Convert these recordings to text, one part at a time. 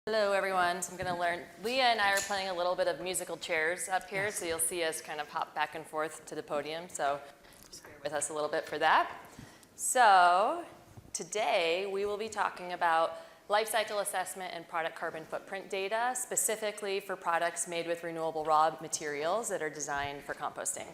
Hello everyone, so I'm going to learn. Leah and I are playing a little bit of musical chairs up here, so you'll see us kind of hop back and forth to the podium, so just bear with us a little bit for that. So today we will be talking about life cycle assessment and product carbon footprint data, specifically for products made with renewable raw materials that are designed for composting.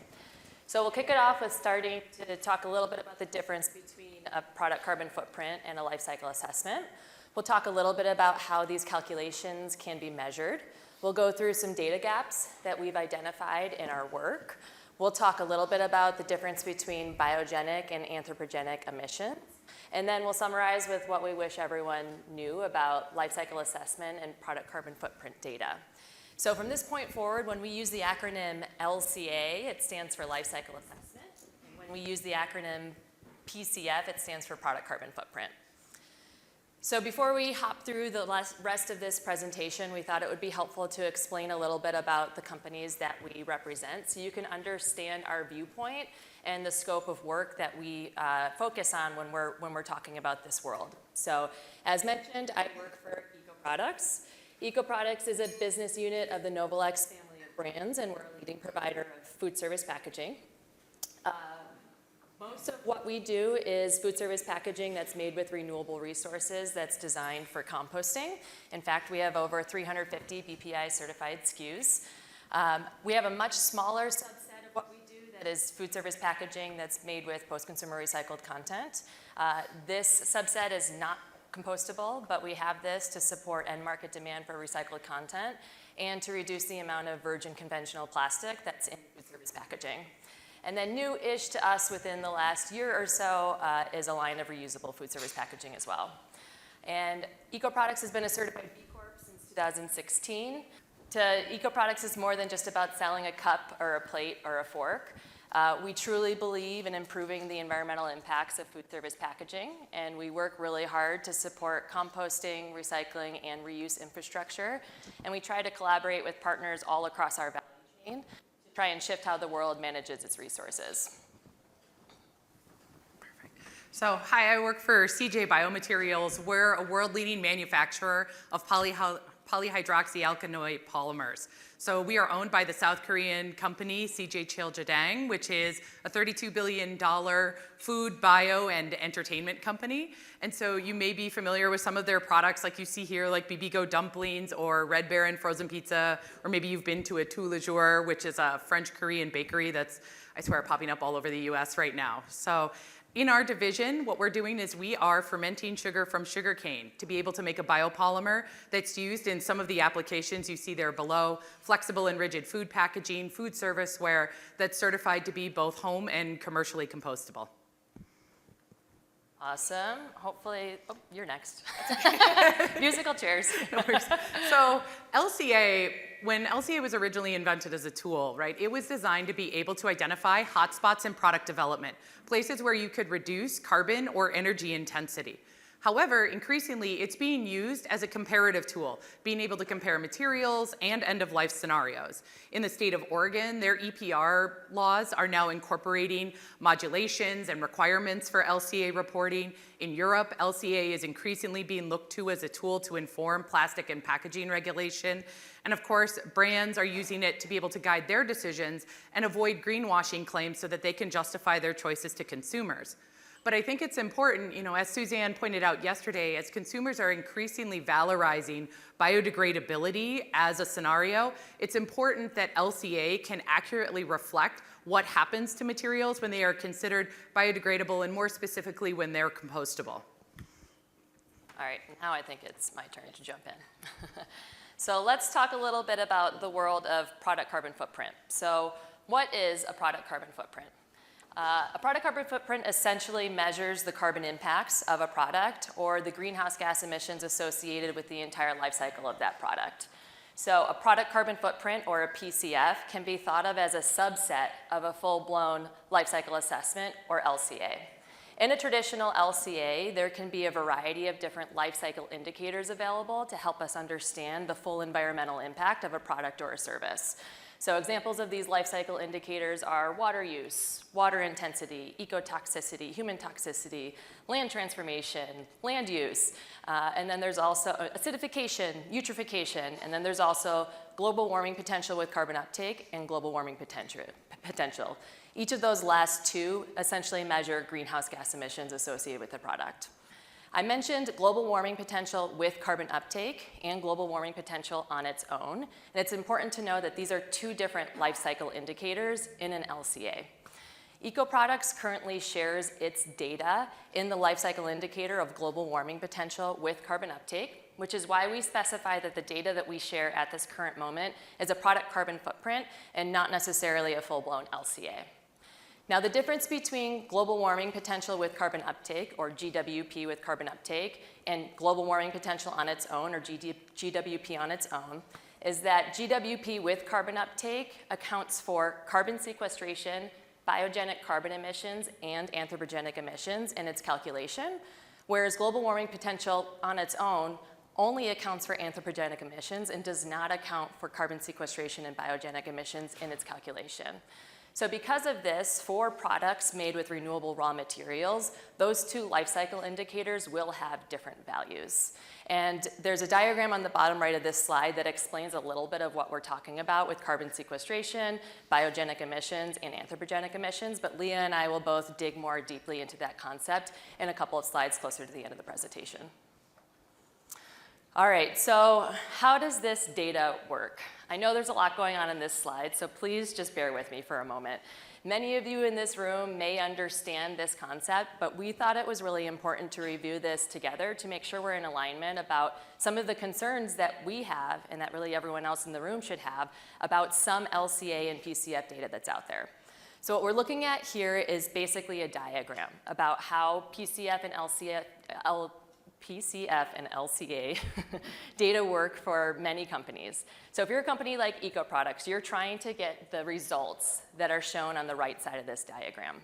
So we'll kick it off with starting to talk a little bit about the difference between a product carbon footprint and a life cycle assessment. We'll talk a little bit about how these calculations can be measured. We'll go through some data gaps that we've identified in our work. We'll talk a little bit about the difference between biogenic and anthropogenic emissions. And then we'll summarize with what we wish everyone knew about life cycle assessment and product carbon footprint data. So from this point forward, when we use the acronym LCA, it stands for life cycle assessment. And when we use the acronym PCF, it stands for product carbon footprint. So before we hop through the rest of this presentation, we thought it would be helpful to explain a little bit about the companies that we represent so you can understand our viewpoint and the scope of work that we focus on when we're talking about this world. So as mentioned, I work for EcoProducts. EcoProducts is a business unit of the Novolex family of brands, and we're a leading provider of food service packaging. Most of what we do is food service packaging that's made with renewable resources that's designed for composting. In fact, we have over 350 BPI certified SKUs. We have a much smaller subset of what we do that is food service packaging that's made with post-consumer recycled content. This subset is not compostable, but we have this to support end market demand for recycled content and to reduce the amount of virgin conventional plastic that's in food service packaging. And then new-ish to us within the last year or so is a line of reusable food service packaging as well. And EcoProducts has been a certified B Corp since 2016. EcoProducts is more than just about selling a cup or a plate or a fork. We truly believe in improving the environmental impacts of food service packaging, and we work really hard to support composting, recycling, and reuse infrastructure. And we try to collaborate with partners all across our value chain to try and shift how the world manages its resources. Perfect. So, hi, I work for Biomaterials. We're a world-leading manufacturer of polyhydroxyalkanoate polymers. So we are owned by the South Korean company Cheiljedang, which is a $32 billion food, bio, and entertainment company. And so you may be familiar with some of their products like you see here, like Bibigo dumplings or Red Baron frozen pizza, or maybe you've been to a Tous Les Jours, which is a French-Korean bakery that's, I swear, popping up all over the US right now. So in our division, what we're doing is we are fermenting sugar from sugarcane to be able to make a biopolymer that's used in some of the applications you see there below, flexible and rigid food packaging, food serviceware that's certified to be both home and commercially compostable. Awesome. Hopefully, oh, you're next. Musical chairs. So LCA, when LCA was originally invented as a tool, right, it was designed to be able to identify hotspots in product development, places where you could reduce carbon or energy intensity. However, increasingly, it's being used as a comparative tool, being able to compare materials and end-of-life scenarios. In the state of Oregon, their EPR laws are now incorporating modulations and requirements for LCA reporting. In Europe, LCA is increasingly being looked to as a tool to inform plastic and packaging regulation. And of course, brands are using it to be able to guide their decisions and avoid greenwashing claims so that they can justify their choices to consumers. But I think it's important, as Suzanne pointed out yesterday, as consumers are increasingly valorizing biodegradability as a scenario, it's important that LCA can accurately reflect what happens to materials when they are considered biodegradable and more specifically when they're compostable. All right, now I think it's my turn to jump in. So let's talk a little bit about the world of product carbon footprint. So what is a product carbon footprint? A product carbon footprint essentially measures the carbon impacts of a product or the greenhouse gas emissions associated with the entire life cycle of that product. So a product carbon footprint, or a PCF, can be thought of as a subset of a full-blown life cycle assessment, or LCA. In a traditional LCA, there can be a variety of different life cycle indicators available to help us understand the full environmental impact of a product or a service. So examples of these life cycle indicators are water use, water intensity, ecotoxicity, human toxicity, land transformation, land use, and then there's also acidification, eutrophication, and then there's also global warming potential with carbon uptake and global warming potential. Each of those last two essentially measure greenhouse gas emissions associated with the product. I mentioned global warming potential with carbon uptake and global warming potential on its own. And it's important to know that these are two different life cycle indicators in an LCA. Ecoproducts currently shares its data in the life cycle indicator of global warming potential with carbon uptake, which is why we specify that the data that we share at this current moment is a product carbon footprint and not necessarily a full-blown LCA. Now, the difference between global warming potential with carbon uptake, or GWP with carbon uptake, and global warming potential on its own, or GWP on its own, is that GWP with carbon uptake accounts for carbon sequestration, biogenic carbon emissions, and anthropogenic emissions in its calculation, whereas global warming potential on its own only accounts for anthropogenic emissions and does not account for carbon sequestration and biogenic emissions in its calculation. So because of this, for products made with renewable raw materials, those two life cycle indicators will have different values. And there's a diagram on the bottom right of this slide that explains a little bit of what we're talking about with carbon sequestration, biogenic emissions, and anthropogenic emissions, but Leah and I will both dig more deeply into that concept in a couple of slides closer to the end of the presentation. All right, so how does this data work? I know there's a lot going on in this slide, so please just bear with me for a moment. Many of you in this room may understand this concept, but we thought it was really important to review this together to make sure we're in alignment about some of the concerns that we have and that really everyone else in the room should have about some LCA and PCF data that's out there. So what we're looking at here is basically a diagram about how PCF and LCA data work for many companies. So if you're a company like EcoProducts, you're trying to get the results that are shown on the right side of this diagram,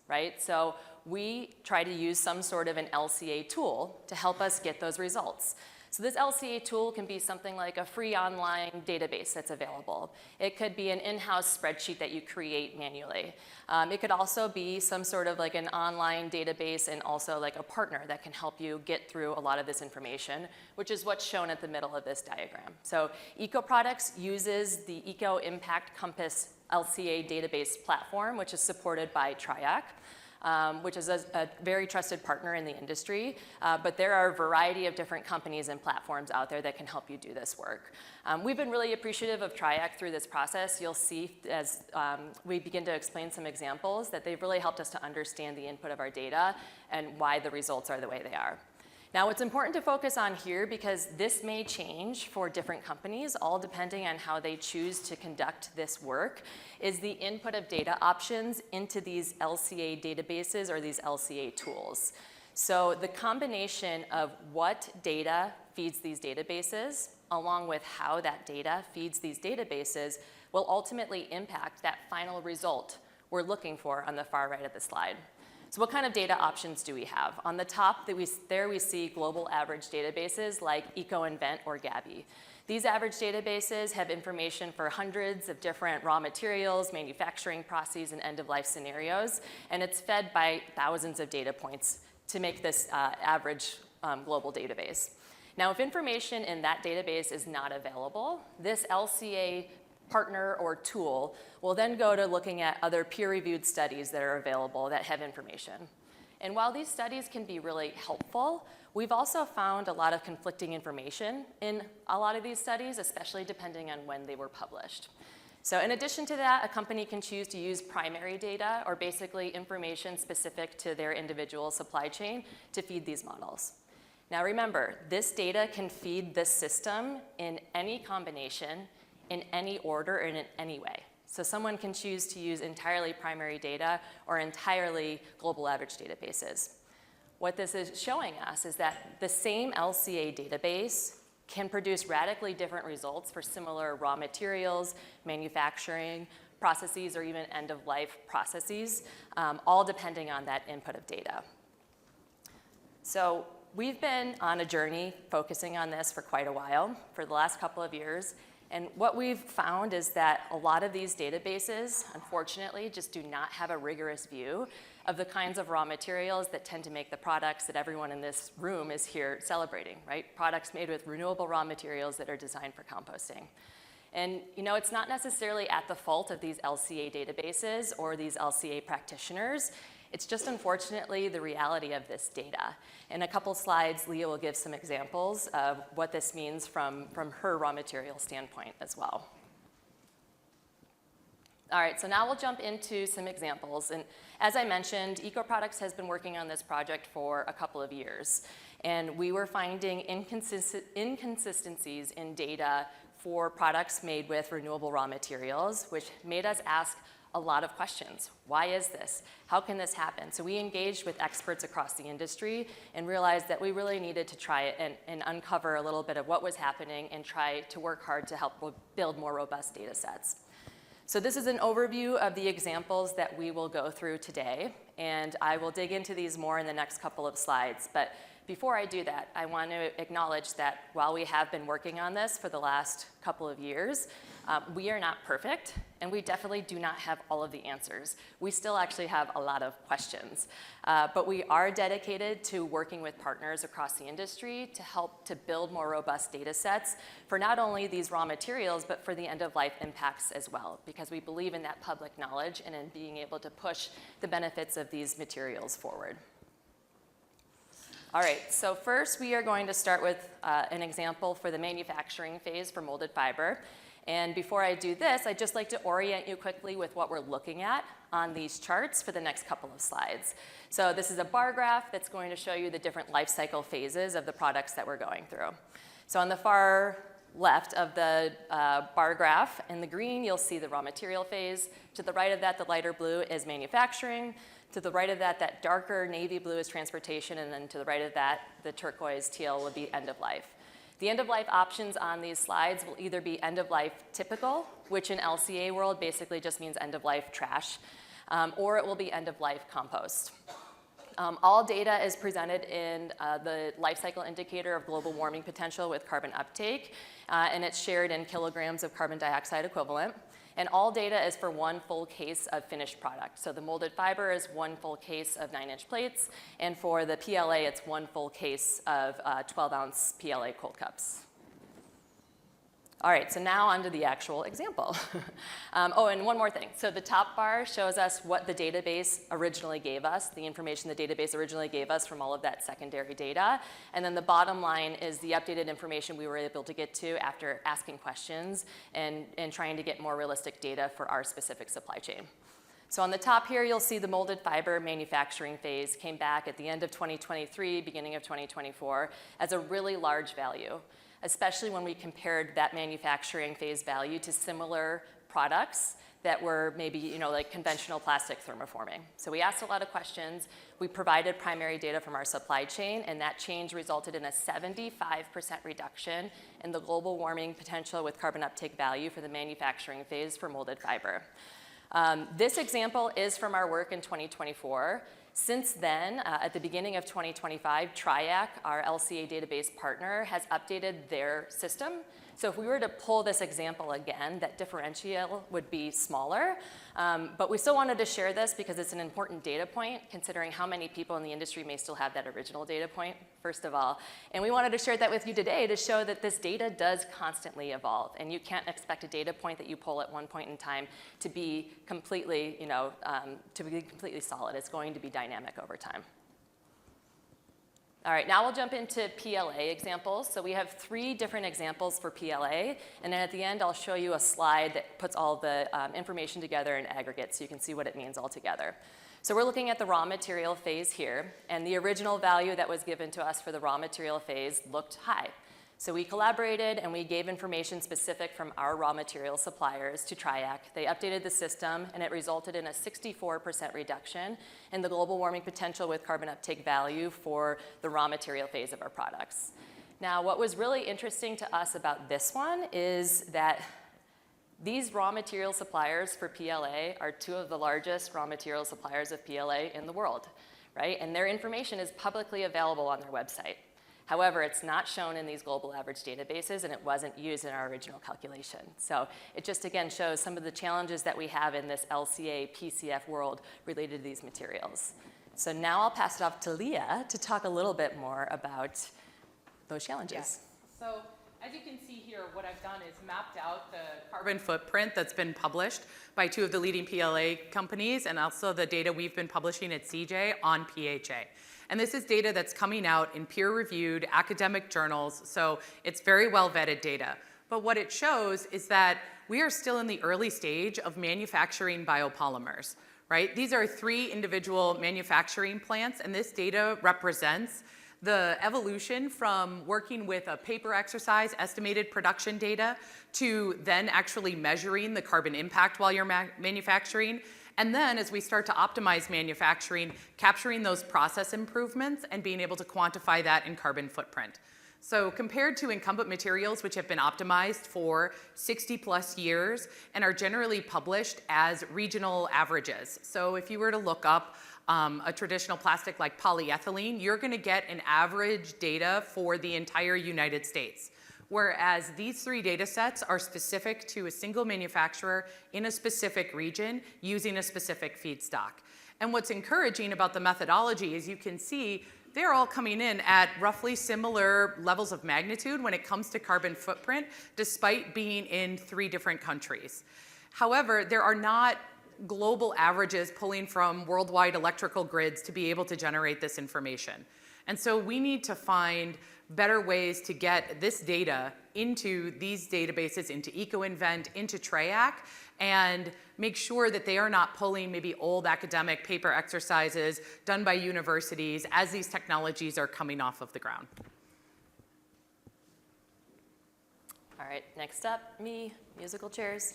right? So we try to use some sort of an LCA tool to help us get those results. So this LCA tool can be something like a free online database that's available. It could be an in-house spreadsheet that you create manually. It could also be some sort of like an online database and also like a partner that can help you get through a lot of this information, which is what's shown at the middle of this diagram. So EcoProducts uses the Eco Impact Compass LCA database platform, which is supported by Triac. Which is a very trusted partner in the industry, but there are a variety of different companies and platforms out there that can help you do this work. We've been really appreciative of Triac through this process. You'll see as we begin to explain some examples that they've really helped us to understand the input of our data and why the results are the way they are. Now, what's important to focus on here, because this may change for different companies, all depending on how they choose to conduct this work, is the input of data options into these LCA databases or these LCA tools. So the combination of what data feeds these databases, along with how that data feeds these databases, will ultimately impact that final result we're looking for on the far right of the slide. So what kind of data options do we have? On the top, there we see global average databases like EcoInvent or Gabi. These average databases have information for hundreds of different raw materials, manufacturing processes, and end-of-life scenarios, and it's fed by thousands of data points to make this average global database. Now, if information in that database is not available, this LCA partner or tool will then go to looking at other peer-reviewed studies that are available that have information. And while these studies can be really helpful, we've also found a lot of conflicting information in a lot of these studies, especially depending on when they were published. So in addition to that, a company can choose to use primary data, or basically information specific to their individual supply chain, to feed these models. Now remember, this data can feed this system in any combination, in any order, and in any way. So someone can choose to use entirely primary data or entirely global average databases. What this is showing us is that the same LCA database can produce radically different results for similar raw materials, manufacturing processes, or even end-of-life processes, all depending on that input of data. So we've been on a journey focusing on this for quite a while, for the last couple of years, And what we've found is that a lot of these databases, unfortunately, just do not have a rigorous view of the kinds of raw materials that tend to make the products that everyone in this room is here celebrating, right? Products made with renewable raw materials that are designed for composting. And it's not necessarily at the fault of these LCA databases or these LCA practitioners. It's just unfortunately the reality of this data. In a couple slides, Leah will give some examples of what this means from her raw material standpoint as well. All right, so now we'll jump into some examples. And as I mentioned, EcoProducts has been working on this project for a couple of years. And we were finding inconsistencies in data for products made with renewable raw materials, which made us ask a lot of questions. Why is this? How can this happen? So we engaged with experts across the industry and realized that we really needed to try it and uncover a little bit of what was happening and try to work hard to help build more robust data sets. So this is an overview of the examples that we will go through today, and I will dig into these more in the next couple of slides. But before I do that, I want to acknowledge that while we have been working on this for the last couple of years, we are not perfect, and we definitely do not have all of the answers. We still actually have a lot of questions, but we are dedicated to working with partners across the industry to help to build more robust data sets for not only these raw materials, but for the end-of-life impacts as well, because we believe in that public knowledge and in being able to push the benefits of these materials forward. All right, so first we are going to start with an example for the manufacturing phase for molded fiber. And before I do this, I'd just like to orient you quickly with what we're looking at on these charts for the next couple of slides. So this is a bar graph that's going to show you the different life cycle phases of the products that we're going through. So on the far left of the bar graph, in the green, you'll see the raw material phase. To the right of that, the lighter blue is manufacturing. To the right of that, that darker navy blue is transportation, and then to the right of that, the turquoise teal would be end of life. The end-of-life options on these slides will either be end-of-life typical, which in LCA world basically just means end-of-life trash, or it will be end-of-life compost. All data is presented in the life cycle indicator of global warming potential with carbon uptake, and it's shared in kilograms of carbon dioxide equivalent. And all data is for one full case of finished product. So the molded fiber is one full case of 9-inch plates, and for the PLA, it's one full case of 12-ounce PLA cold cups. All right, so now onto the actual example. Oh, and one more thing. So the top bar shows us what the database originally gave us, the information the database originally gave us from all of that secondary data. And then the bottom line is the updated information we were able to get to after asking questions and trying to get more realistic data for our specific supply chain. So on the top here, you'll see the molded fiber manufacturing phase came back at the end of 2023, beginning of 2024, as a really large value, especially when we compared that manufacturing phase value to similar products that were maybe, like conventional plastic thermoforming. So we asked a lot of questions. We provided primary data from our supply chain, and that change resulted in a 75% reduction in the global warming potential with carbon uptake value for the manufacturing phase for molded fiber. This example is from our work in 2024. Since then, at the beginning of 2025, TRIAC, our LCA database partner, has updated their system. So if we were to pull this example again, that differential would be smaller. But we still wanted to share this because it's an important data point, considering how many people in the industry may still have that original data point, first of all. And we wanted to share that with you today to show that this data does constantly evolve. And you can't expect a data point that you pull at one point in time to be completely, completely solid. It's going to be dynamic over time. All right, now we'll jump into PLA examples. So we have 3 different examples for PLA, and then at the end I'll show you a slide that puts all the information together in aggregate so you can see what it means all together. So we're looking at the raw material phase here, and the original value that was given to us for the raw material phase looked high. So we collaborated and we gave information specific from our raw material suppliers to TRIAC. They updated the system, and it resulted in a 64% reduction in the global warming potential with carbon uptake value for the raw material phase of our products. Now, what was really interesting to us about this one is that these raw material suppliers for PLA are 2 of the largest raw material suppliers of PLA in the world, right? And their information is publicly available on their website. However, it's not shown in these global average databases, and it wasn't used in our original calculation. So it just, again, shows some of the challenges that we have in this LCA PCF world related to these materials. So now I'll pass it off to Leah to talk a little bit more about those challenges. Yes. So as you can see here, what I've done is mapped out the carbon footprint that's been published by 2 of the leading PLA companies, and also the data we've been publishing at CJ on PHA. And this is data that's coming out in peer-reviewed academic journals, so it's very well-vetted data. But what it shows is that we are still in the early stage of manufacturing biopolymers, right? These are 3 individual manufacturing plants, and this data represents the evolution from working with a paper exercise, estimated production data, to then actually measuring the carbon impact while you're manufacturing. And then as we start to optimize manufacturing, capturing those process improvements and being able to quantify that in carbon footprint. So compared to incumbent materials, which have been optimized for 60 plus years and are generally published as regional averages. So if you were to look up a traditional plastic like polyethylene, you're gonna get an average data for the entire United States. Whereas these 3 data sets are specific to a single manufacturer in a specific region using a specific feedstock. And what's encouraging about the methodology is you can see they're all coming in at roughly similar levels of magnitude when it comes to carbon footprint, despite being in 3 different countries. However, there are not global averages pulling from worldwide electrical grids to be able to generate this information. And so we need to find better ways to get this data into these databases, into EcoInvent, into TREAC, and make sure that they are not pulling maybe old academic paper exercises done by universities as these technologies are coming off of the ground. All right, next up, musical chairs.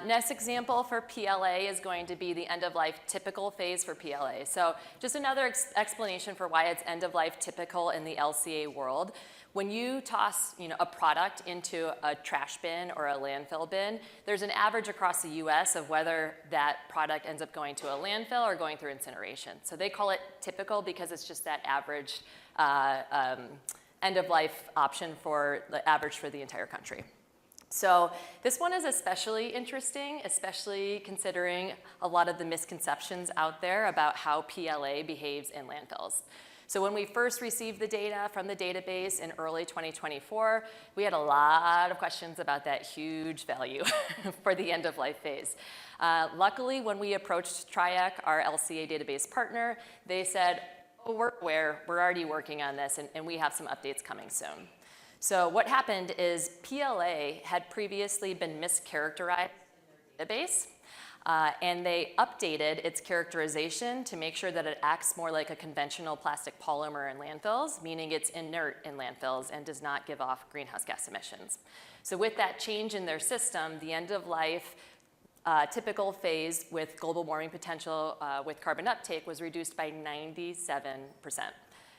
Next example for PLA is going to be the end-of-life typical phase for PLA. So just another explanation for why it's end-of-life typical in the LCA world. When you toss a product into a trash bin or a landfill bin, there's an average across the US of whether that product ends up going to a landfill or going through incineration. So they call it typical because it's just that average end-of-life option for the average for the entire country. So this one is especially interesting, especially considering a lot of the misconceptions out there about how PLA behaves in landfills. So when we first received the data from the database in early 2024, we had a lot of questions about that huge value for the end-of-life phase. Luckily, when we approached TRIAC, our LCA database partner, they said, oh, we're aware, we're already working on this, and we have some updates coming soon. So what happened is PLA had previously been mischaracterized in their database, and they updated its characterization to make sure that it acts more like a conventional plastic polymer in landfills, meaning it's inert in landfills and does not give off greenhouse gas emissions. So with that change in their system, the end-of-life typical phase with global warming potential with carbon uptake was reduced by 97%.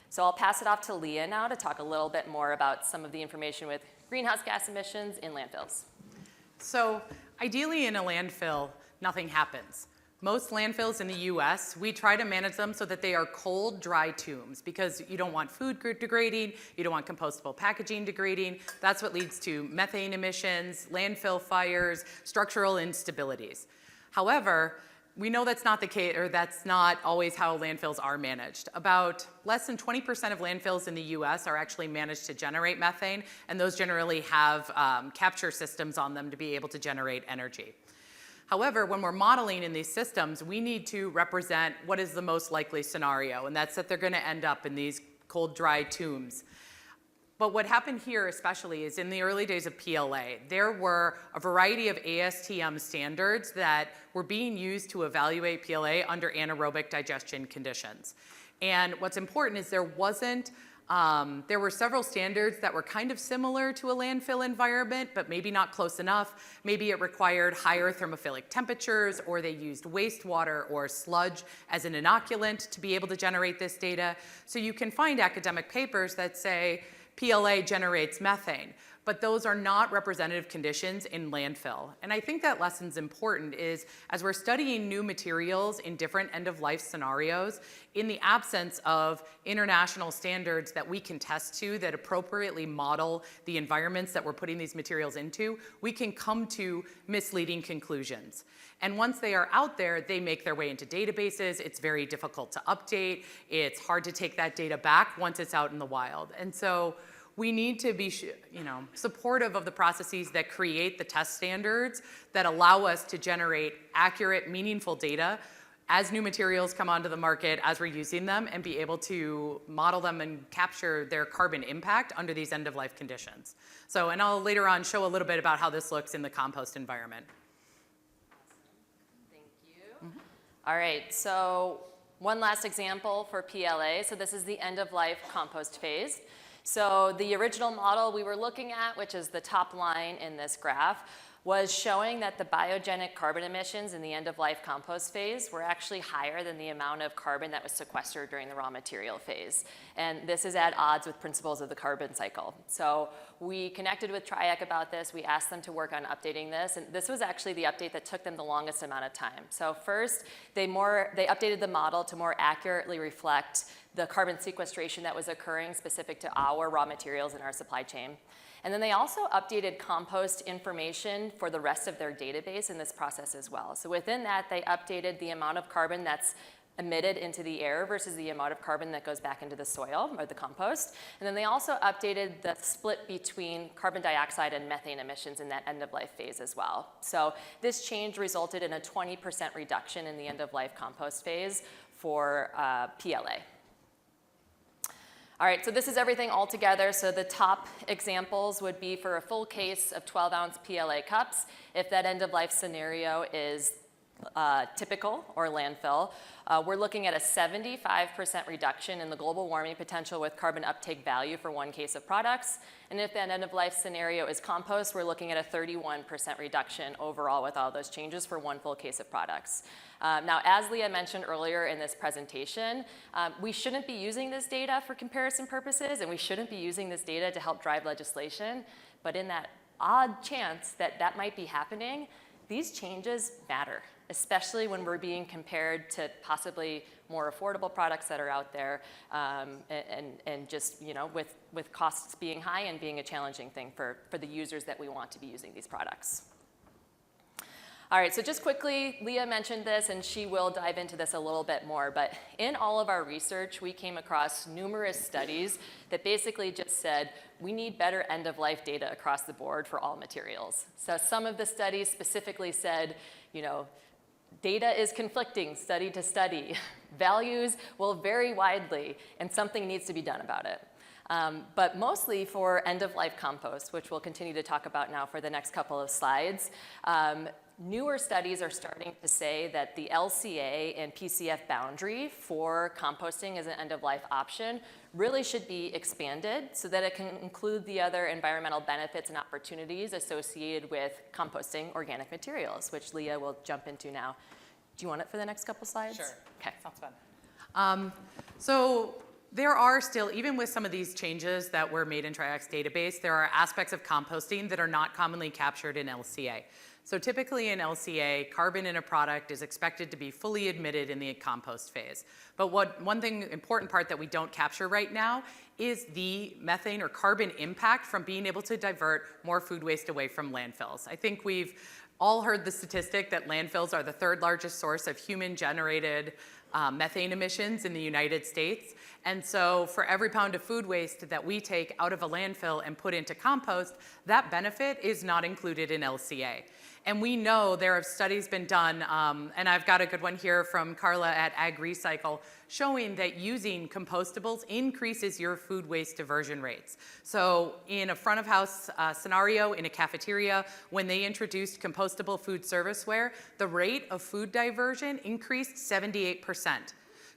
So I'll pass it off to Leah now to talk a little bit more about some of the information with greenhouse gas emissions in landfills. So ideally in a landfill, nothing happens. Most landfills in the US, we try to manage them so that they are cold, dry tombs because you don't want food degrading, you don't want compostable packaging degrading. That's what leads to methane emissions, landfill fires, structural instabilities. However, we know that's not the case, or that's not always how landfills are managed. About less than 20% of landfills in the US are actually managed to generate methane, and those generally have capture systems on them to be able to generate energy. However, when we're modeling in these systems, we need to represent what is the most likely scenario, and that's that they're gonna end up in these cold, dry tombs. But what happened here especially is in the early days of PLA, there were a variety of ASTM standards that were being used to evaluate PLA under anaerobic digestion conditions. And what's important is there were several standards that were kind of similar to a landfill environment, but maybe not close enough. Maybe it required higher thermophilic temperatures, or they used wastewater or sludge as an inoculant to be able to generate this data. So you can find academic papers that say, PLA generates methane. but those are not representative conditions in landfill. And I think that lesson's important is as we're studying new materials in different end-of-life scenarios, in the absence of international standards that we can test to that appropriately model the environments that we're putting these materials into, we can come to misleading conclusions. And once they are out there, they make their way into databases. It's very difficult to update. It's hard to take that data back once it's out in the wild. And so we need to be supportive of the processes that create the test standards that allow us to generate accurate, meaningful data as new materials come onto the market, as we're using them, and be able to model them and capture their carbon impact under these end-of-life conditions. So, and I'll later on show a little bit about how this looks in the compost environment. Thank you. All right, so one last example for PLA. So this is the end-of-life compost phase. So the original model we were looking at, which is the top line in this graph, was showing that the biogenic carbon emissions in the end-of-life compost phase were actually higher than the amount of carbon that was sequestered during the raw material phase. And this is at odds with principles of the carbon cycle. So we connected with Triac about this. We asked them to work on updating this. And this was actually the update that took them the longest amount of time. So first, they updated the model to more accurately reflect the carbon sequestration that was occurring specific to our raw materials in our supply chain. And then they also updated compost information for the rest of their database in this process as well. So within that, they updated the amount of carbon that's emitted into the air versus the amount of carbon that goes back into the soil or the compost. And then they also updated the split between carbon dioxide and methane emissions in that end-of-life phase as well. So this change resulted in a 20% reduction in the end-of-life compost phase for PLA. All right, so this is everything all together. So the top examples would be for a full case of 12-ounce PLA cups, if that end-of-life scenario is typical or landfill. We're looking at a 75% reduction in the global warming potential with carbon uptake value for one case of products. And if that end-of-life scenario is compost, we're looking at a 31% reduction overall with all those changes for one full case of products. Now, as Leah mentioned earlier in this presentation, we shouldn't be using this data for comparison purposes, and we shouldn't be using this data to help drive legislation. But in that odd chance that that might be happening, these changes matter, especially when we're being compared to possibly more affordable products that are out there, and just, you know, with costs being high and being a challenging thing for the users that we want to be using these products. All right, so just quickly, Leah mentioned this, and she will dive into this a little bit more, but in all of our research, we came across numerous studies that basically just said, we need better end-of-life data across the board for all materials. So some of the studies specifically said, you know, data is conflicting study to study. Values will vary widely, and something needs to be done about it. But mostly for end-of-life compost, which we'll continue to talk about now for the next couple of slides, newer studies are starting to say that the LCA and PCF boundary for composting as an end-of-life option really should be expanded so that it can include the other environmental benefits and opportunities associated with composting organic materials, which Leah will jump into now. Do you want it for the next couple slides? Sure. Okay. Sounds fun. So there are still, even with some of these changes that were made in Triac's database, there are aspects of composting that are not commonly captured in LCA. So typically in LCA, carbon in a product is expected to be fully emitted in the compost phase. But one important part that we don't capture right now is the methane or carbon impact from being able to divert more food waste away from landfills. I think we've all heard the statistic that landfills are the third largest source of human-generated methane emissions in the United States. And so for every pound of food waste that we take out of a landfill and put into compost, that benefit is not included in LCA. And we know there have studies been done, and I've got a good one here from Carla at Ag Recycle, showing that using compostables increases your food waste diversion rates. So in a front of house scenario in a cafeteria, when they introduced compostable food serviceware, the rate of food diversion increased 78%.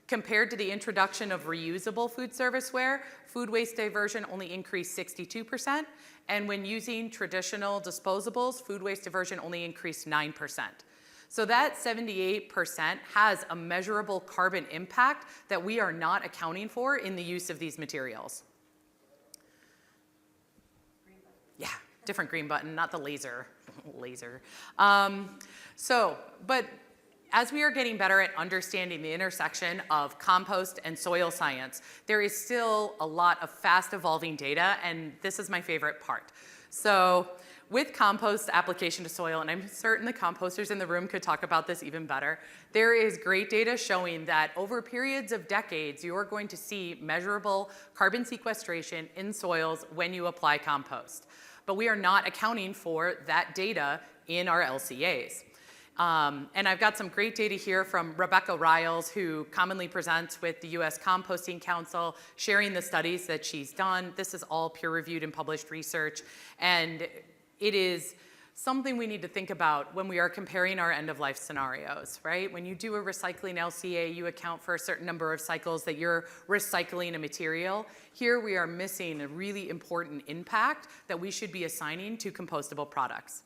Compared to the introduction of reusable food serviceware, food waste diversion only increased 62%. And when using traditional disposables, food waste diversion only increased 9%. So that 78% has a measurable carbon impact that we are not accounting for in the use of these materials. Yeah. different green button, not the laser. Laser. But as we are getting better at understanding the intersection of compost and soil science, there is still a lot of fast evolving data, and this is my favorite part. So with compost application to soil, and I'm certain the composters in the room could talk about this even better, there is great data showing that over periods of decades, you are going to see measurable carbon sequestration in soils when you apply compost. But we are not accounting for that data in our LCAs. And I've got some great data here from Rebecca Riles, who commonly presents with the US Composting Council, sharing the studies that she's done. This is all peer-reviewed and published research, and it is something we need to think about when we are comparing our end-of-life scenarios, right? When you do a recycling LCA, you account for a certain number of cycles that you're recycling a material. Here we are missing a really important impact that we should be assigning to compostable products.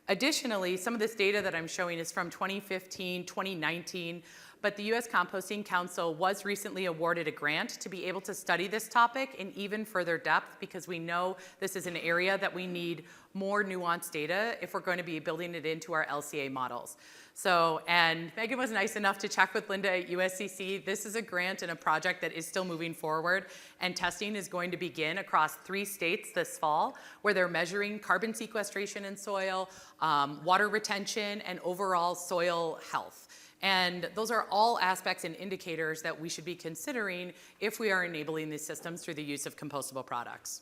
Additionally, some of this data that I'm showing is from 2015, 2019, but the US Composting Council was recently awarded a grant to be able to study this topic in even further depth, because we know this is an area that we need more nuanced data if we're going to be building it into our LCA models. So, and Megan was nice enough to check with Linda at USCC. This is a grant and a project that is still moving forward, and testing is going to begin across 3 states this fall, where they're measuring carbon sequestration in soil, water retention, and overall soil health. And those are all aspects and indicators that we should be considering if we are enabling these systems through the use of compostable products.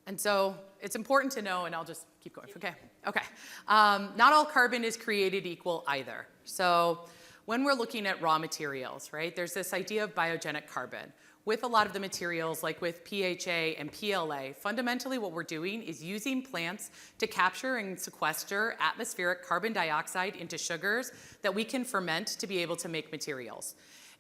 And so it's important to know, and I'll just keep going. Okay. Not all carbon is created equal either. So when we're looking at raw materials, right, there's this idea of biogenic carbon. With a lot of the materials, like with PHA and PLA, fundamentally what we're doing is using plants to capture and sequester atmospheric carbon dioxide into sugars that we can ferment to be able to make materials.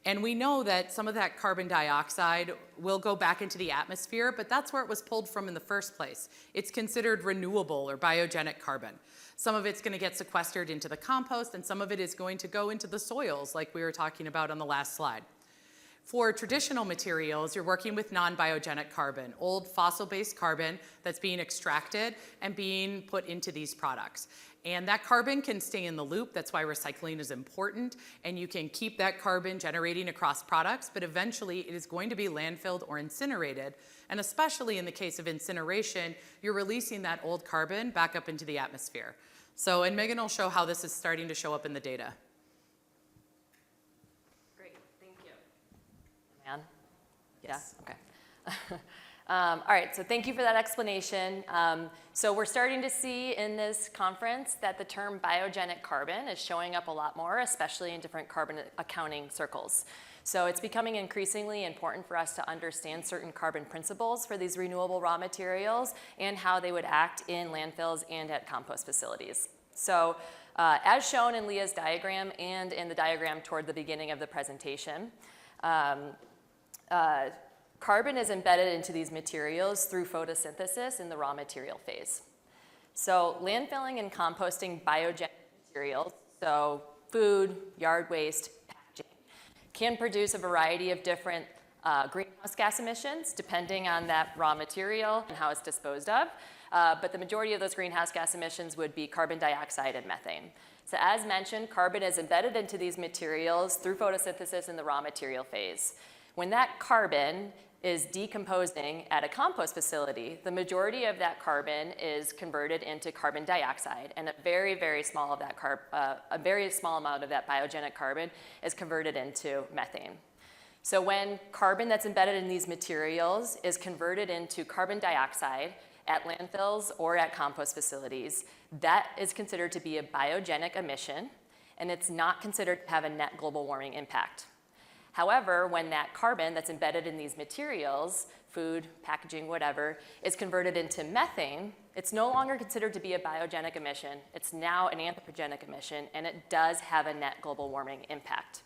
And we know that some of that carbon dioxide will go back into the atmosphere, but that's where it was pulled from in the first place. It's considered renewable or biogenic carbon. Some of it's going to get sequestered into the compost, and some of it is going to go into the soils, like we were talking about on the last slide. For traditional materials, you're working with non-biogenic carbon, old fossil-based carbon that's being extracted and being put into these products. And that carbon can stay in the loop. That's why recycling is important. And you can keep that carbon generating across products, but eventually it is going to be landfilled or incinerated. And especially in the case of incineration, you're releasing that old carbon back up into the atmosphere. So, and Megan will show how this is starting to show up in the data. Yes. Yeah, okay. All right, so thank you for that explanation. So we're starting to see in this conference that the term biogenic carbon is showing up a lot more, especially in different carbon accounting circles. So it's becoming increasingly important for us to understand certain carbon principles for these renewable raw materials and how they would act in landfills and at compost facilities. So as shown in Leah's diagram and in the diagram toward the beginning of the presentation, carbon is embedded into these materials through photosynthesis in the raw material phase. So landfilling and composting biogenic materials, so food, yard waste, packaging, can produce a variety of different greenhouse gas emissions depending on that raw material and how it's disposed of. But the majority of those greenhouse gas emissions would be carbon dioxide and methane. So as mentioned, carbon is embedded into these materials through photosynthesis in the raw material phase. When that carbon is decomposing at a compost facility, the majority of that carbon is converted into carbon dioxide, and a very, very small amount of that biogenic carbon is converted into methane. So when carbon that's embedded in these materials is converted into carbon dioxide at landfills or at compost facilities, that is considered to be a biogenic emission, and it's not considered to have a net global warming impact. However, when that carbon that's embedded in these materials, food, packaging, whatever, is converted into methane, it's no longer considered to be a biogenic emission. It's now an anthropogenic emission, and it does have a net global warming impact.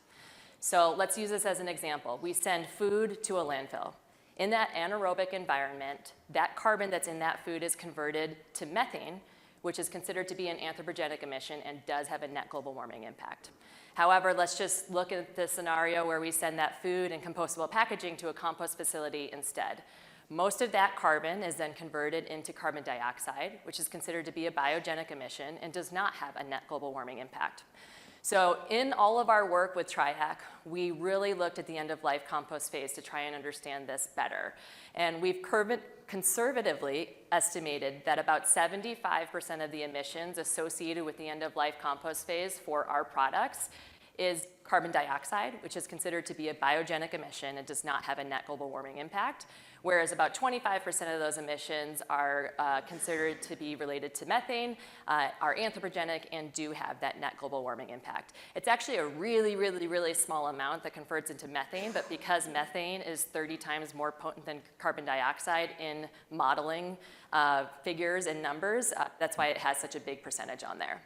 So let's use this as an example. We send food to a landfill. In that anaerobic environment, that carbon that's in that food is converted to methane, which is considered to be an anthropogenic emission and does have a net global warming impact. However, let's just look at the scenario where we send that food and compostable packaging to a compost facility instead. Most of that carbon is then converted into carbon dioxide, which is considered to be a biogenic emission and does not have a net global warming impact. So in all of our work with TRIAC, we really looked at the end-of-life compost phase to try and understand this better. And we've conservatively estimated that about 75% of the emissions associated with the end-of-life compost phase for our products is carbon dioxide, which is considered to be a biogenic emission and does not have a net global warming impact, whereas about 25% of those emissions are considered to be related to methane, are anthropogenic, and do have that net global warming impact. It's actually a really, really, really small amount that converts into methane, but because methane is 30 times more potent than carbon dioxide in modeling figures and numbers, that's why it has such a big percentage on there.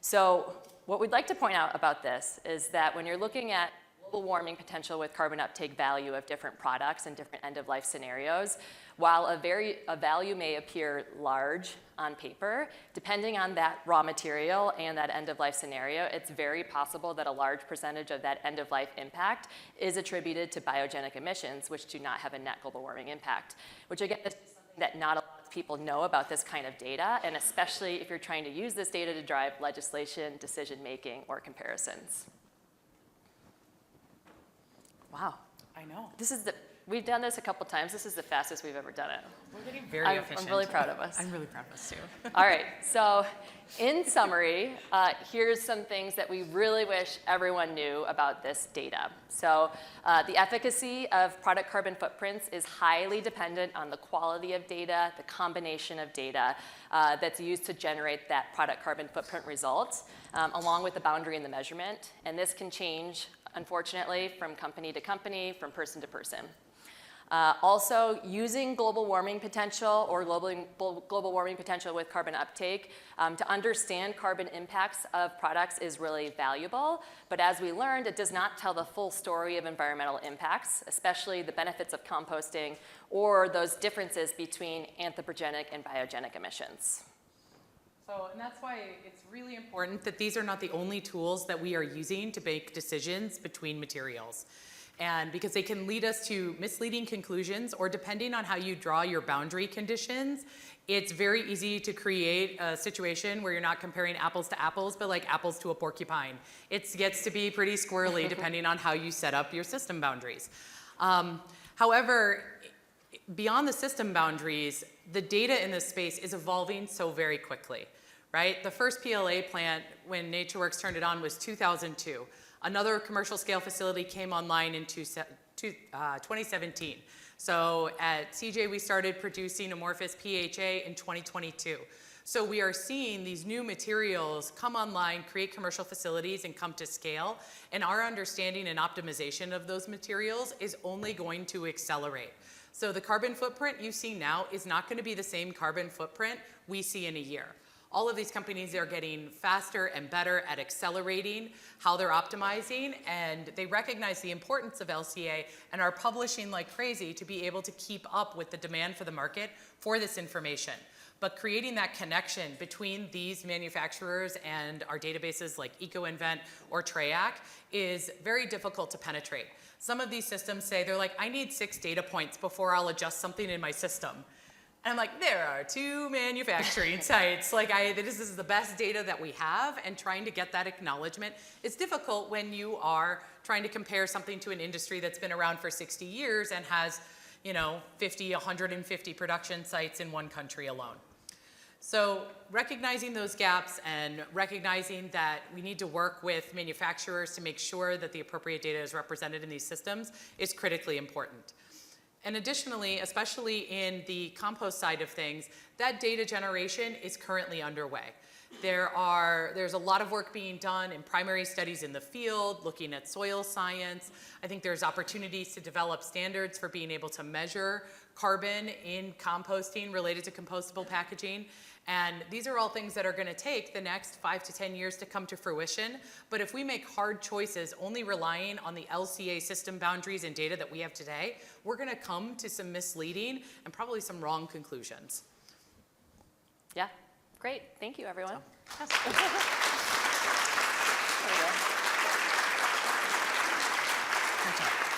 So what we'd like to point out about this is that when you're looking at global warming potential with carbon uptake value of different products and different end-of-life scenarios, while a value may appear large on paper, depending on that raw material and that end-of-life scenario, it's very possible that a large percentage of that end-of-life impact is attributed to biogenic emissions, which do not have a net global warming impact, which again is something that not a lot of people know about this kind of data, and especially if you're trying to use this data to drive legislation, decision-making, or comparisons. Wow. I know. We've done this a couple times. This is the fastest we've ever done it. We're getting very efficient. I'm really proud of us. I'm really proud of us too. All right, so in summary, here's some things that we really wish everyone knew about this data. So the efficacy of product carbon footprints is highly dependent on the quality of data, the combination of data that's used to generate that product carbon footprint results, along with the boundary and the measurement. And this can change, unfortunately, from company to company, from person to person. Also, using global warming potential or global warming potential with carbon uptake to understand carbon impacts of products is really valuable. But as we learned, it does not tell the full story of environmental impacts, especially the benefits of composting or those differences between anthropogenic and biogenic emissions. And that's why it's really important that these are not the only tools that we are using to make decisions between materials. And because they can lead us to misleading conclusions, or depending on how you draw your boundary conditions, it's very easy to create a situation where you're not comparing apples to apples, but like apples to a porcupine. It gets to be pretty squirrely depending on how you set up your system boundaries. However, beyond the system boundaries, the data in this space is evolving so very quickly, right? The first PLA plant, when NatureWorks turned it on, was 2002. Another commercial scale facility came online in 2017. So at CJ, we started producing amorphous PHA in 2022. So we are seeing these new materials come online, create commercial facilities, and come to scale. And our understanding and optimization of those materials is only going to accelerate. So the carbon footprint you see now is not going to be the same carbon footprint we see in a year. All of these companies are getting faster and better at accelerating how they're optimizing, and they recognize the importance of LCA and are publishing like crazy to be able to keep up with the demand for the market for this information. But creating that connection between these manufacturers and our databases like EcoInvent or TRIAC is very difficult to penetrate. Some of these systems say, they're like, I need 6 data points before I'll adjust something in my system. And I'm like, there are 2 manufacturing sites. Like, this is the best data that we have, and trying to get that acknowledgement is difficult when you are trying to compare something to an industry that's been around for 60 years and has, 50, 150 production sites in one country alone. So recognizing those gaps and recognizing that we need to work with manufacturers to make sure that the appropriate data is represented in these systems is critically important. And additionally, especially in the compost side of things, that data generation is currently underway. There's a lot of work being done in primary studies in the field, looking at soil science. I think there's opportunities to develop standards for being able to measure carbon in composting related to compostable packaging. And these are all things that are going to take the next 5 to 10 years to come to fruition. But if we make hard choices only relying on the LCA system boundaries and data that we have today, we're going to come to some misleading and probably some wrong conclusions. Yeah, great. Thank you, everyone. Yes. There we go. Okay.